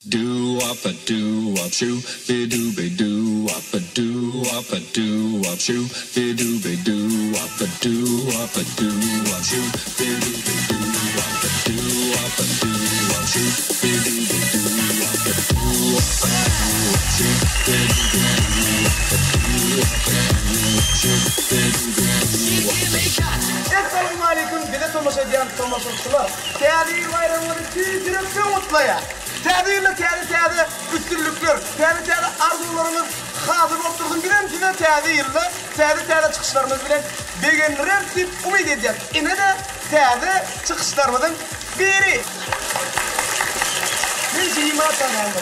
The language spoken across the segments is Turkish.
Do up a do up shoe, be do up a do up a do up shoe, be do up a do up a do up shoe, be do up a do up a do up shoe, be do up a do up a do up shoe, be do up a do up a shoe, Assalamu alaikum, bile Thomas ediyen Thomas'lar. Değerli bayramları tüydürüp mutluya. Değerli üstünlükler, değerli arzularımız hazır otursun bilen tüne değerli yılda, değerli çıkışlarımız bilen beğenirim deyip umut edeceğiz. Yine de değerli çıkışlarımızın biri. Ben şeyimi atanlandım.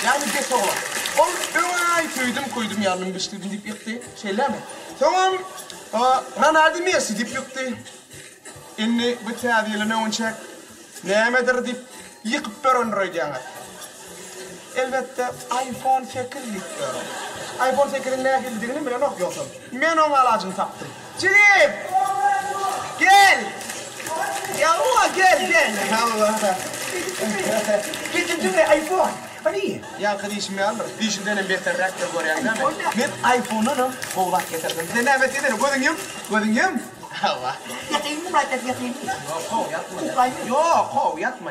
Yani geç oğlan. Onu öğrenay koydum yardım güçlüydüm deyip yıktı. Şeyler mi? Tamam. Ranardı mıyası deyip yıktı. İnni bu değerliyle ne olacak? Nemedir deyip yıkıp börün röydüğünü. Elbette iPhone 8 diyor. iPhone 8'in ne geldiğini bilen okuyorsun. Ben onun alacını taptım. Çıkayım! Gel! Ya Allah gel! Allah! Getirdin mi iPhone? Hadi. Ya kardeşim ya, dişinden beter rektör görüyorsun değil mi? Ben iPhone'unu kovlak getirdim. Sen ne metin Gördün Allah. Yatayım mı bırak yatayım? Yok kov yatma.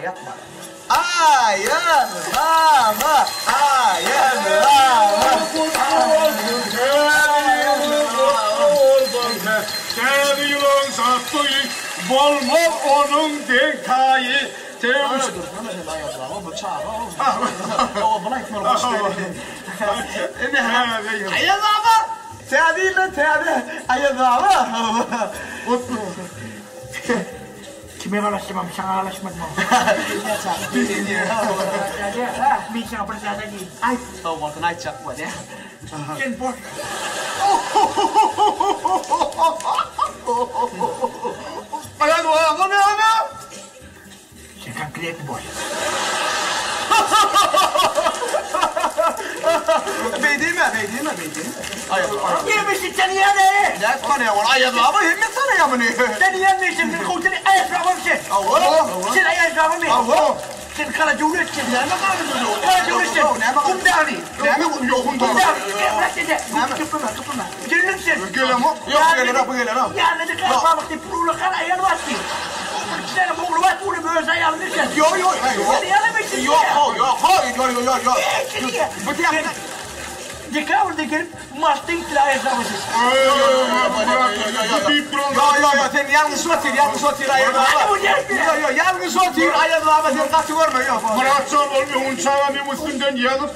Ayazlama. Değerli yılan sattığı bolmol onun detayı. Dur. Bu çağır. O bana gitme Ayazlama. Ayazlama. Kime araştırmam, sana araştırmadım. Bir sana percaya lagi. Ay, tao mau naik cak buat ya. Handphone. Ayazlama ne? Saya akan create boy. Beydime. Ayazlama. Dia mesti cari ada. Ya kau ni orang ayazlama hemmet sana ya bunu. Tadi yang mesti kau cari ayat berapa mesti? Sen ayat berapa mesti? Sen kalau jurit sen. Nama kau dulu. Kalau jurit sen. Kumdari. Nama yok untuk. Bırak saja. Kepala. Jenis sen. Gelen mi? Yok gelen. Ya nanti kalau apa mesti perlu kan ayat mesti. Sen mau keluar pun berusaha ayat mesti. Yok. Jadi ayat mesti. Yok. Betul. Jika orang dikir mesti tidak ayat mesti. Yo, sen yalnız otur ayazlama. Yo, yalnız otur ayazlama. Sen kaçı görme yok. Bıraksan olmuyor, uçağın bir üstünden yalıp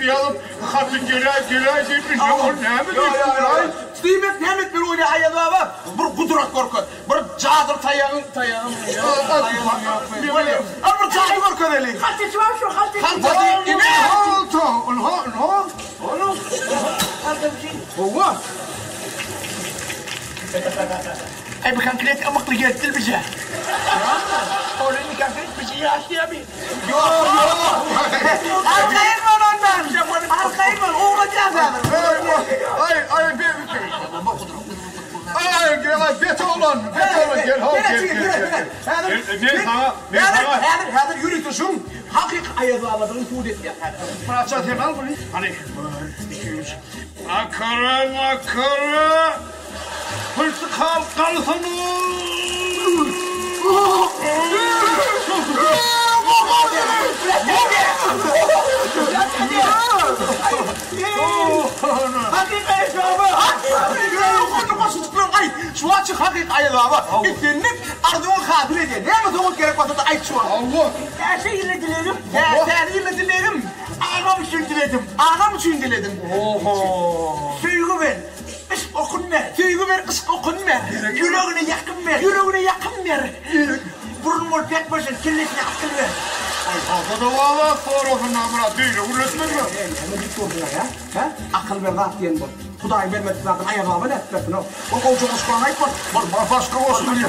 hatı gele deyip bir şey olur. Ne mi diyorsun? Stimet nemet bir oyunu ayazlama. Bir kudret korkut. Bir cadır tayağın. Bir cadır korkut eli. Hadi çabuk şu hadi. Hadi ine. Oğlum. Baba. Ay bukan kreat amak lagi hasil bisa. Orang ni kan kreat bisa ya abi. Yo. Arkayın mı ondan? Arkayın mı? Uğrayacağız. Ay gel bet oğlan gel. Hadi yürü tuşum. Hakik ayazlamadan kudet ya. Bıraksan sen al bunu. Hani 2 3. Makara. Portakal kalsana. Hakik ayazlama. Şu açık hakik ayazlama. İttinlik ardımın kadir edin. Ne mi doğru gerek varsa da ayt şu an. Allah. Her şeyle dilerim. Seninle dilerim. Ağam için diledim. Sevgi ver. Kış okun ver. Sevgi ver, kız okun ver. Yüreğine yakın ver. Burnum pek başın kirletine akıl ver. Hafada valla sorufuna bırak değil. Uğraşma mı? Hemen bir sorun ya. Akıl ver rahat diyen bu. Kuday vermedi zaten ayazlama ne etmesin o. O kolcuğun uçkulan ayıp var. Başka olsun diye.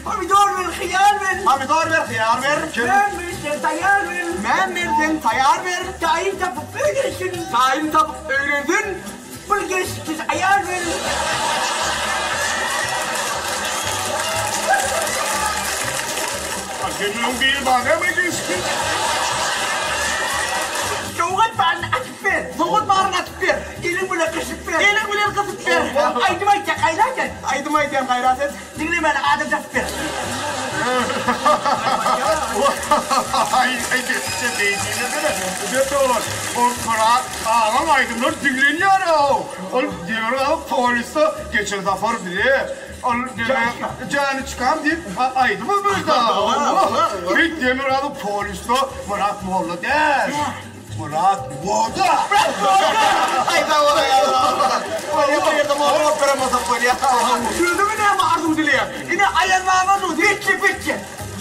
Pomidor ver, hıyar ver. Pomidor ver, hıyar ver. Ben bir tayar ver. Ben verdim, tayar ver. Tayin tapıp öğrensin. Tayin tapıp öğrendin. Bulgaristiz ayar ver. Senin bir bana mı geçti? aydım aydan gayret et. Dinle beni adı Cafer. Ay geçse değdiğine göre. Ne olur. O Murat ağlam aydınlar dinleniyor o. O diyor polise geçen sefer bile. Canı çıkan deyip aydı mı burada? Bir demir adı poliste Murat Molla der. Murat Molla. Ayda oraya. Oraya yedim oğlum operamasa koyuyor. Şurada mı ne mağdum diliyor? Yine ayarlarına dur.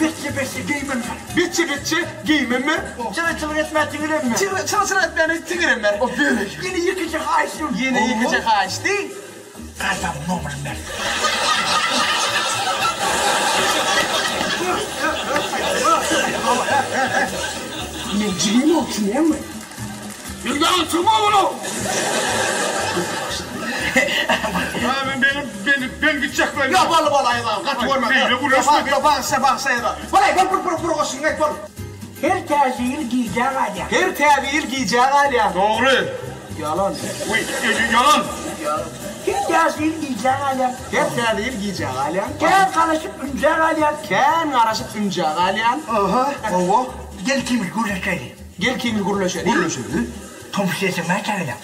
Bitçi giymem ben. Bitçi giymem mi? Çılıçılık etmeye tüyürüm mü? Çalışın etmeni tıkırım ben. O böyle. Yine yıkıcı haşım. Yine yıkacak ağaç değil. Kazam numarım ben. Menciğim olsun değil mi? Yıldan çıkma bunu. Ben gidecek ben. Ya balı ayılar. Kaç vurma. Bak sayıda. Balay bur olsun et bur. Her terziyin giyeceği hali. Her tevil giyeceği alyan. Doğru. Yalan. Uy, yalan. Her terziyin giyeceği hali. Her tevil giyeceği alyan. Gel karışıp ünceği hali. Ken karışıp ünceği alyan. Aha. Allah. Gel kimi gürleşelim. Gel kimi gurlaşalım. Gurlaşalım. Tom sesim ben çalacağım.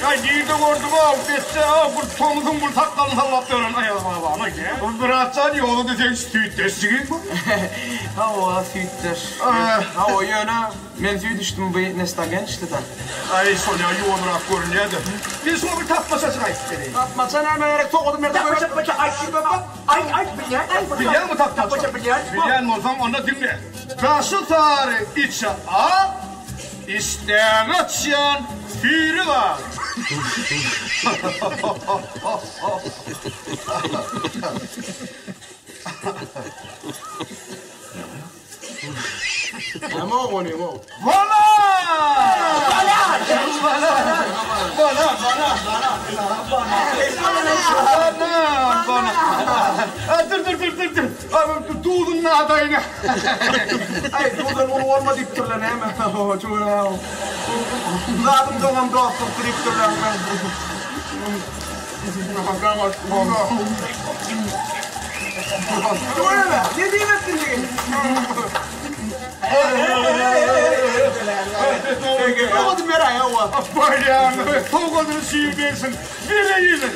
Hadi de gördüm o. Beste bu tomuzun bu sakalını sallattığının ayağıma bağlı ki. O bıraksan yolu da sen süt destigin mi? Hava süttür. Hava yöne. Men süt düştüm bu nestagen işte de. Ay Sonya yoğunrak görünüyordu. Bir sonra bir tatmasası istedim. Atmasan hemen erek tokadım yerde böyle. Paça ay Bilen mi tatmasası? Bilen mi o zaman onu dinle. Taşı tarih içe a. İsteyen açyan firi var. Ama o ne o? Bana! Dur. Abi tuğdun adayına. Ay buradan onu olma deyip dur lan hemen. O çoğuna o. Zaten doğam dostum deyip dur lan. Doğru mu? Ne diyemezsin ki? Olmadı meraya o. Böyle yani. Tuğdun suyu versin. Bire yüzün.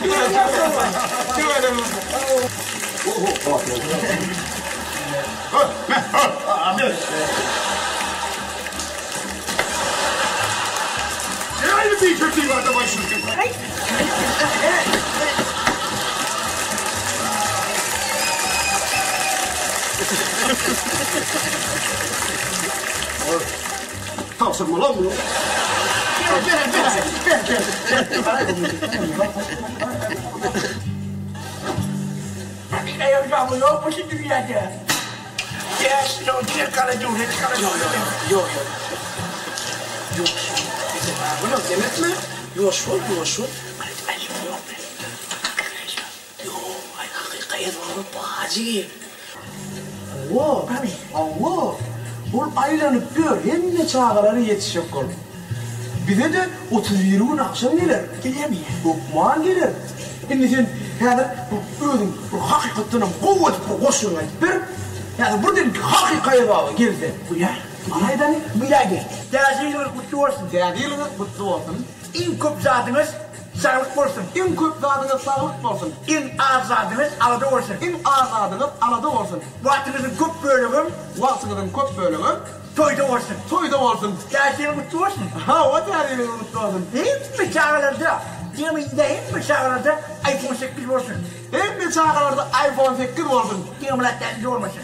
Yani bir kötü var da başlıyor. Tavsırma lan bunu. Ayağım yok mu şu dünyada? Yes, no, diye kalacağım, hiç kalacağım. Yok. Bunu demet mi? Yoşul. Allah. Ol aylanıp bir hem de çağları yetişip kol. Bir de 31'in akşam gelir. Gelemiyor. Okman gelir. Şimdi sen özün hakikaten kuvvet koşun bir. Yani buradan hakikaya bağlı geldi. Bu ya. Anaydan Bilagi. Değerliğiniz kutlu olsun. değerliğiniz kutlu olsun. En köp zatınız sağlık olsun. En köp zadınız sağlık olsun. En az zatınız alada olsun. En az zadınız alada olsun. Vaktinizin köp bölümü Vaksınızın köp bölümü toyda olsun. toyda olsun. Değerliğiniz kutlu olsun. Ha o değerliğiniz kutlu olsun. Hem çağrılarda, hem çağrılarda iPhone 8 olsun. Hem de çağrılarda iPhone 8 olsun. Kıyımlatlarınız olmasın.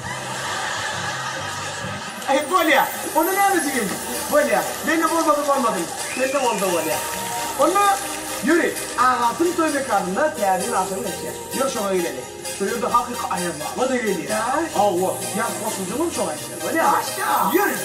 Ay Bolya, onu ne diyeyim? Bolya, ben de olmadım. Ben de oldu Bolya. Onu yürü, ağatın tövbe karnında değerliğin ağatını geçer. Yürü şuna gidelim. Şöyle de hakika ayırma, o da geliyor. Allah, ya koşucunun şuna işte. Bolya, yürü.